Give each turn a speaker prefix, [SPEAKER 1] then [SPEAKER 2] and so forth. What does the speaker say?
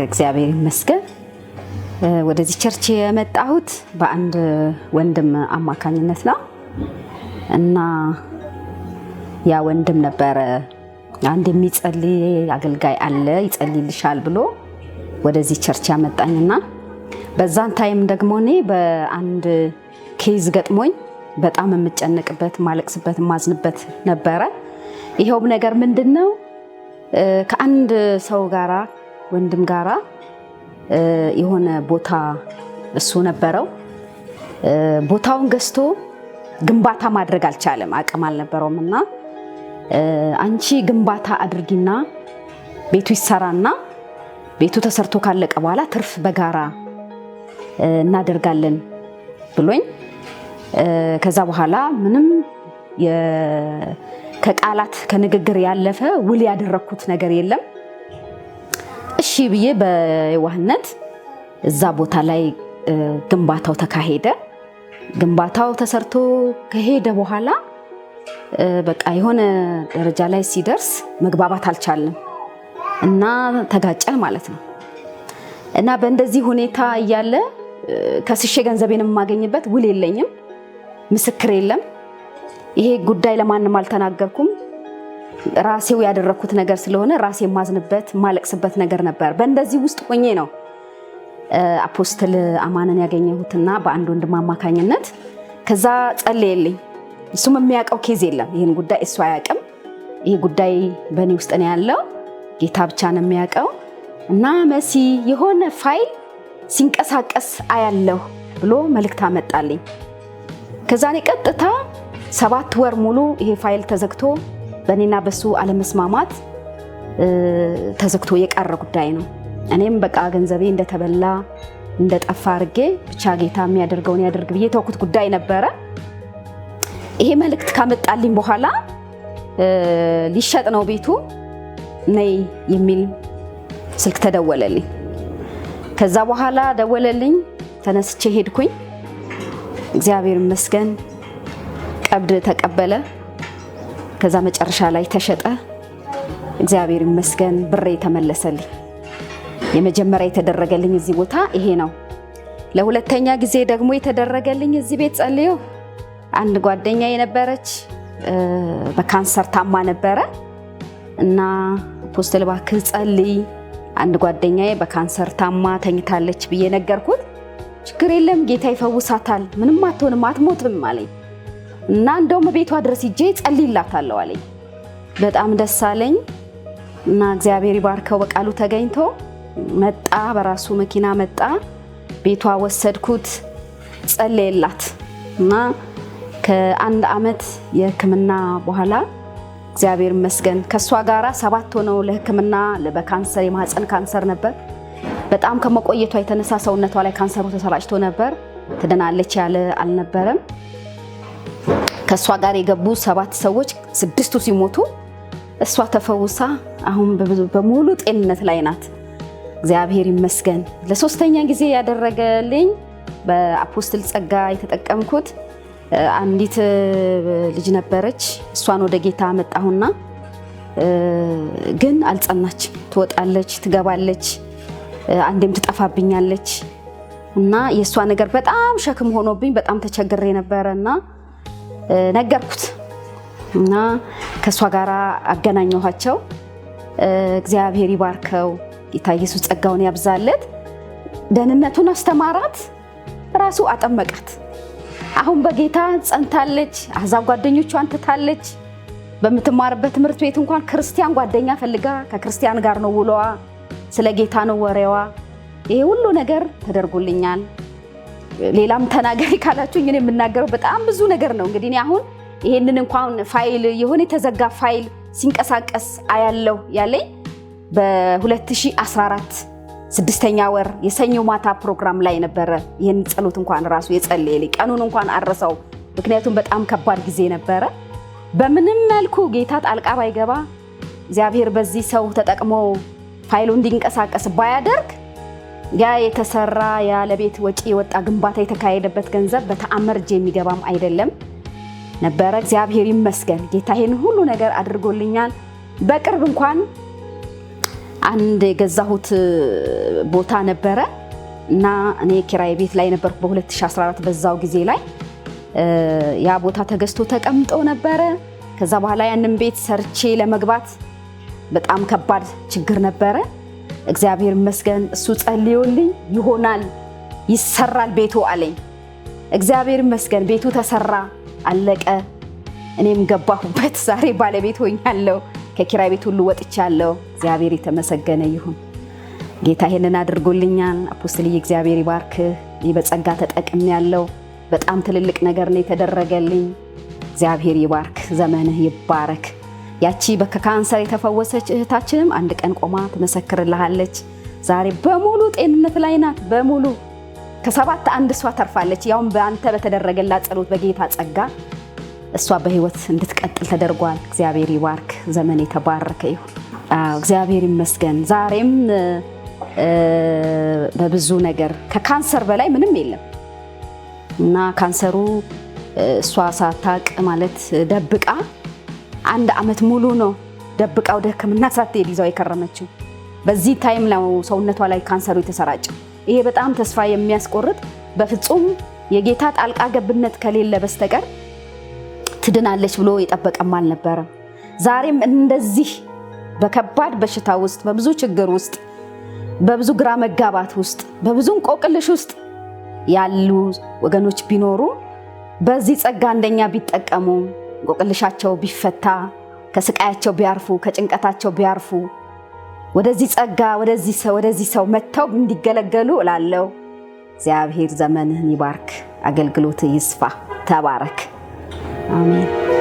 [SPEAKER 1] እግዚአብሔር ይመስገን ወደዚህ ቸርች የመጣሁት በአንድ ወንድም አማካኝነት ነው እና ያ ወንድም ነበር አንድ የሚጸልይ አገልጋይ አለ ይጸልይልሻል ብሎ ወደዚህ ቸርች ያመጣኝና በዛን ታይም ደግሞ እኔ በአንድ ኬዝ ገጥሞኝ በጣም የምጨነቅበት ማለቅስበት ማዝንበት ነበረ። ይሄው ነገር ምንድነው ከአንድ ሰው ጋራ ወንድም ጋራ የሆነ ቦታ እሱ ነበረው ቦታውን ገዝቶ ግንባታ ማድረግ አልቻለም አቅም አልነበረውምና አንቺ ግንባታ አድርጊና ቤቱ ይሰራና ቤቱ ተሰርቶ ካለቀ በኋላ ትርፍ በጋራ እናደርጋለን ብሎኝ ከዛ በኋላ ምንም ከቃላት ከንግግር ያለፈ ውል ያደረኩት ነገር የለም። እሺ ብዬ በየዋህነት እዛ ቦታ ላይ ግንባታው ተካሄደ። ግንባታው ተሰርቶ ከሄደ በኋላ በቃ የሆነ ደረጃ ላይ ሲደርስ መግባባት አልቻለም እና ተጋጨን ማለት ነው። እና በእንደዚህ ሁኔታ እያለ ከስሼ ገንዘቤን የማገኝበት ውል የለኝም፣ ምስክር የለም። ይሄ ጉዳይ ለማንም አልተናገርኩም። ራሴው ያደረኩት ነገር ስለሆነ ራሴ ማዝንበት ማለቅስበት ነገር ነበር። በእንደዚህ ውስጥ ሆኜ ነው አፖስትል አማንን ያገኘሁትና በአንድ ወንድም አማካኝነት ከዛ ጸለየልኝ። እሱም የሚያውቀው ኬዝ የለም ይሄን ጉዳይ እሱ አያውቅም። ይሄ ጉዳይ በእኔ ውስጥ ነው ያለው፣ ጌታ ብቻ ነው የሚያውቀው። እና መሲ የሆነ ፋይል ሲንቀሳቀስ አያለሁ ብሎ መልእክት አመጣልኝ። ከዛ እኔ ቀጥታ 7 ወር ሙሉ ይሄ ፋይል ተዘግቶ በእኔና በሱ አለመስማማት ተዘግቶ የቀረ ጉዳይ ነው። እኔም በቃ ገንዘቤ እንደተበላ እንደጠፋ አድርጌ ብቻ ጌታ የሚያደርገውን ያደርግ ብዬ ተውኩት ጉዳይ ነበረ። ይሄ መልእክት ካመጣልኝ በኋላ ሊሸጥ ነው ቤቱ ነይ የሚል ስልክ ተደወለልኝ። ከዛ በኋላ ደወለልኝ፣ ተነስቼ ሄድኩኝ። እግዚአብሔር ይመስገን ቀብድ ተቀበለ። ከዛ መጨረሻ ላይ ተሸጠ። እግዚአብሔር ይመስገን ብሬ ተመለሰልኝ። የመጀመሪያ የተደረገልኝ እዚህ ቦታ ይሄ ነው። ለሁለተኛ ጊዜ ደግሞ የተደረገልኝ እዚህ ቤት ጸልዮ አንድ ጓደኛ የነበረች በካንሰር ታማ ነበረ እና አፖስትል እባክህ ጸልይ፣ አንድ ጓደኛዬ በካንሰር ታማ ተኝታለች ብዬ ነገርኩት። ችግር የለም ጌታ ይፈውሳታል፣ ምንም አትሆንም አትሞትም አለኝ እና እንደውም ቤቷ ድረስ ሂጄ ጸልይላታለሁ አለኝ። በጣም ደስ አለኝ እና እግዚአብሔር ይባርከው በቃሉ ተገኝቶ መጣ፣ በራሱ መኪና መጣ፣ ቤቷ ወሰድኩት፣ ጸለየላት እና ከአንድ አመት የህክምና በኋላ እግዚአብሔር ይመስገን ከሷ ጋራ 7 ሆነው ለህክምና በካንሰር የማህፀን ካንሰር ነበር። በጣም ከመቆየቷ የተነሳ ሰውነቷ ላይ ካንሰሩ ተሰራጭቶ ነበር። ትድናለች ያለ አልነበረም። ከሷ ጋር የገቡ 7 ሰዎች 6ቱ ሲሞቱ እሷ ተፈውሳ አሁን በሙሉ ጤንነት ላይ ናት። እግዚአብሔር ይመስገን። ለሶስተኛ ጊዜ ያደረገልኝ በአፖስትል ጸጋ የተጠቀምኩት አንዲት ልጅ ነበረች። እሷን ወደ ጌታ መጣሁና ግን አልጸናች። ትወጣለች ትገባለች፣ አንዴም ትጠፋብኛለች እና የሷ ነገር በጣም ሸክም ሆኖብኝ በጣም ተቸግሬ ነበርና ነገርኩት እና ከሷ ጋር አገናኘኋቸው። እግዚአብሔር ይባርከው፣ ጌታ ኢየሱስ ጸጋውን ያብዛለት። ደህንነቱን አስተማራት፣ ራሱ አጠመቃት። አሁን በጌታ ጸንታለች። አሕዛብ ጓደኞቿን ትታለች። በምትማርበት ትምህርት ቤት እንኳን ክርስቲያን ጓደኛ ፈልጋ ከክርስቲያን ጋር ነው ውሎዋ፣ ስለ ጌታ ነው ወሬዋ። ይሄ ሁሉ ነገር ተደርጎልኛል። ሌላም ተናገሪ ካላችሁ እኔ የምናገረው በጣም ብዙ ነገር ነው። እንግዲህ እኔ አሁን ይሄንን እንኳን ፋይል የሆነ የተዘጋ ፋይል ሲንቀሳቀስ አያለሁ ያለኝ በ2014 6ኛ ወር የሰኞ ማታ ፕሮግራም ላይ ነበረ። ይሄን ጸሎት እንኳን ራሱ የጸለየልኝ ቀኑን እንኳን አረሳው፣ ምክንያቱም በጣም ከባድ ጊዜ ነበረ። በምንም መልኩ ጌታ ጣልቃ ባይገባ እግዚአብሔር በዚህ ሰው ተጠቅሞ ፋይሉ እንዲንቀሳቀስ ባያደርግ ያ የተሰራ ያለቤት ወጪ የወጣ ግንባታ የተካሄደበት ገንዘብ በተአምር እጄ የሚገባም አይደለም ነበረ። እግዚአብሔር ይመስገን ጌታ ይሄን ሁሉ ነገር አድርጎልኛል። በቅርብ እንኳን አንድ የገዛሁት ቦታ ነበረ እና እኔ ኪራይ ቤት ላይ ነበርኩ በ2014 በዛው ጊዜ ላይ ያ ቦታ ተገዝቶ ተቀምጦ ነበረ። ከዛ በኋላ ያንን ቤት ሰርቼ ለመግባት በጣም ከባድ ችግር ነበረ። እግዚአብሔር ይመስገን እሱ ጸልዮልኝ ይሆናል ይሰራል ቤቱ አለኝ። እግዚአብሔር ይመስገን ቤቱ ተሰራ አለቀ። እኔም ገባሁበት። ዛሬ ባለቤት ሆኛለሁ። ከኪራይ ቤት ሁሉ ወጥቻለሁ። እግዚአብሔር የተመሰገነ ይሁን። ጌታ ይሄንን አድርጎልኛል። አፖስትልዬ እግዚአብሔር ይባርክ። በጸጋ ተጠቅሜያለሁ። በጣም ትልልቅ ነገር ነው የተደረገልኝ። እግዚአብሔር ይባርክ። ዘመንህ ይባረክ። ያቺ በካንሰር የተፈወሰች እህታችንም አንድ ቀን ቆማ ትመሰክርልሃለች። ዛሬ በሙሉ ጤንነት ላይ ናት። በሙሉ ከሰባት አንድ እሷ ተርፋለች። ያውም በአንተ በተደረገላት ጸሎት በጌታ ጸጋ እሷ በህይወት እንድትቀጥል ተደርጓል። እግዚአብሔር ይባርክ። ዘመን የተባረከ ይሁን። እግዚአብሔር ይመስገን። ዛሬም በብዙ ነገር ከካንሰር በላይ ምንም የለም እና ካንሰሩ እሷ ሳታቅ ማለት ደብቃ 1 ዓመት ሙሉ ነው ደብቃ ወደ ሕክምና ሳትሄድ ይዛው የከረመችው። በዚህ ታይም ነው ሰውነቷ ላይ ካንሰሩ የተሰራጨው። ይሄ በጣም ተስፋ የሚያስቆርጥ በፍጹም የጌታ ጣልቃ ገብነት ከሌለ በስተቀር ትድናለች ብሎ የጠበቀም አልነበረም። ዛሬም እንደዚህ በከባድ በሽታ ውስጥ በብዙ ችግር ውስጥ በብዙ ግራ መጋባት ውስጥ በብዙ እንቆቅልሽ ውስጥ ያሉ ወገኖች ቢኖሩ በዚህ ጸጋ እንደኛ ቢጠቀሙ እንቆቅልሻቸው ቢፈታ ከስቃያቸው ቢያርፉ ከጭንቀታቸው ቢያርፉ ወደዚህ ጸጋ ወደዚህ ሰው መተው እንዲገለገሉ እላለሁ። እግዚአብሔር ዘመንህን ይባርክ። አገልግሎት ይስፋ። ተባረክ። አሜን።